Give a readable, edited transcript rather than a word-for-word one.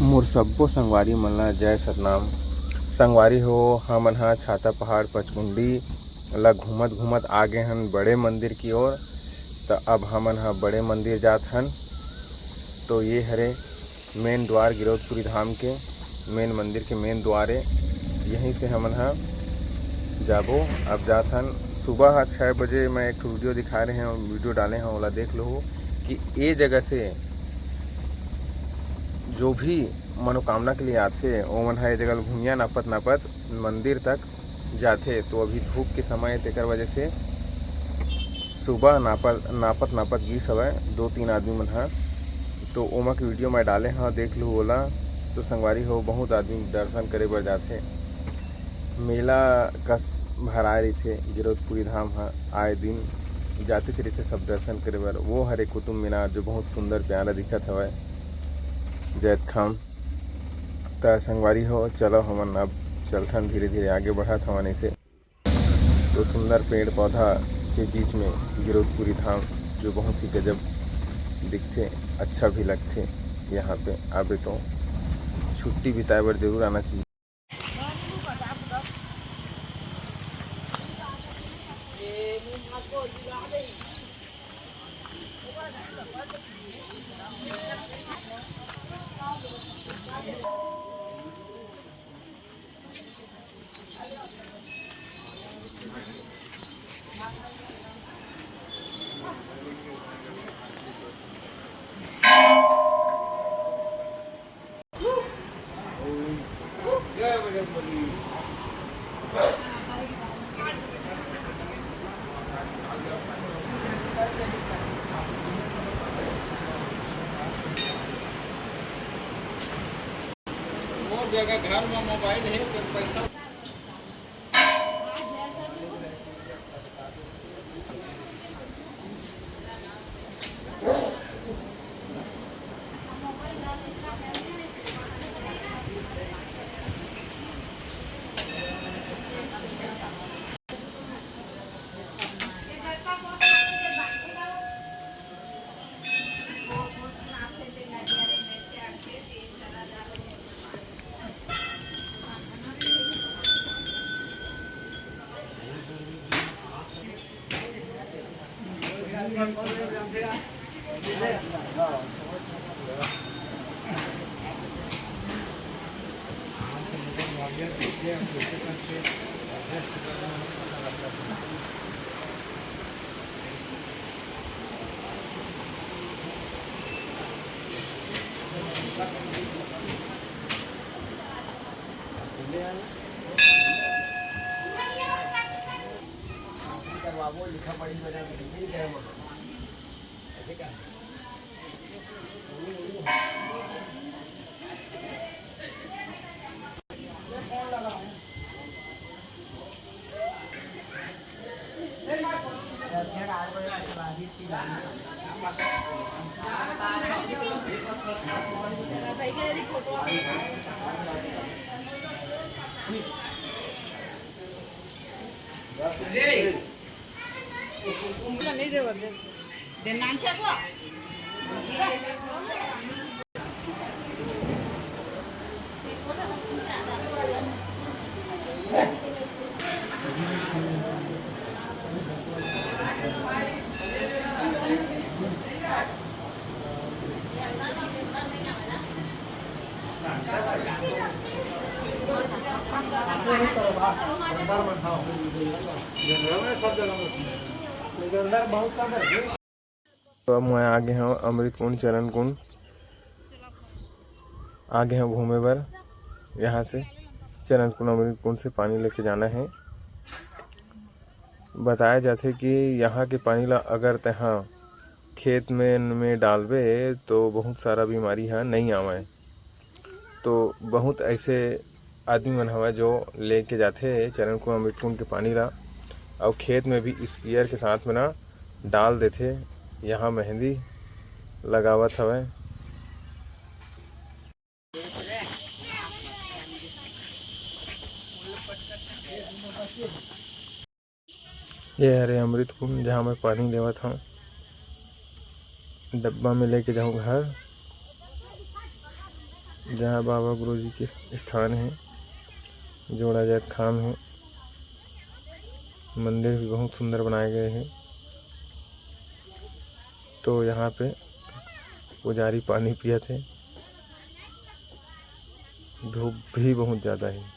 मोर सब्बो संगवारी मन ला जय सतनाम। संगवारी हो, हमन ह छाता पहाड़ पचकुंडी ला घूमत घूमत आगे हन बड़े मंदिर की ओर। तो अब हमन ह बड़े मंदिर जात हन। तो ये हरे मेन द्वार गिरौदपुरी धाम के मेन मंदिर के मेन द्वार है। यहीं से हमन ह जाबो। अब जात हन सुबह 6 बजे। मैं एक वीडियो दिखा रहे हैं, वीडियो डाले हैं, ओला देख लो कि ये जगह से जो भी मनोकामना के लिए आथे ओमन ह ए जगह घुमिया नापत नापत मंदिर तक जाथे। तो अभी धूप के समय तेकर वजह से सुबह नापत नापत गिस हवय 2-3 आदमी मन ह। तो ओमा के वीडियो मैं डाले हाँ, देख लूँ ओला। तो संगवारी हो, बहुत आदमी दर्शन करे बर जाथे। मेला कस भराए रहिथे गिरौदपुरी धाम ह। आए दिन जाते रहिथे सब दर्शन करे बर। वो हरे कुतुब मीनार जो बहुत सुंदर प्यारा दिखत हवय जैत खाम। त संगवारी हो, चलो हमन अब चलथन, धीरे धीरे आगे बढ़त हवन ऐसे। तो सुंदर पेड़ पौधा के बीच में गिरौदपुरी धाम जो बहुत ही गजब दिखते, अच्छा भी लगते। यहाँ पे आबे तो छुट्टी बिताए बर जरूर आना चाहिए। जगह घर में मोबाइल है तो पैसा करवाबो लिखा पढ़ी बजा के सीधी करे म ऐसे का भाई के फोटो नहीं दे बदे देना चाहिए तो अब मैं आगे हूँ अमृत कुंड, चरण कुंड आगे हैं घूमे बर। यहाँ से चरण कुंड अमृत कुंड से पानी लेके जाना है। बताया जाथे कि यहाँ के पानी ला अगर तहाँ खेत में डालबे तो बहुत सारा बीमारी है नहीं आवे। तो बहुत ऐसे आदमी मन हवा जो लेके जाते चरण कुंड अमृत कुंड के पानी ला और खेत में भी स्प्रेयर के साथ में ना डाल देते। यहाँ मेहंदी लगावत हवे। ये हरे अमृत कुंड जहाँ मैं पानी लेवत हूँ, डब्बा में लेके जाऊँ घर। जहाँ बाबा गुरुजी के स्थान है, जोड़ा जात खाम है। मंदिर भी बहुत सुंदर बनाए गए हैं। तो यहाँ पे पुजारी पानी पिया थे। धूप भी बहुत ज़्यादा है।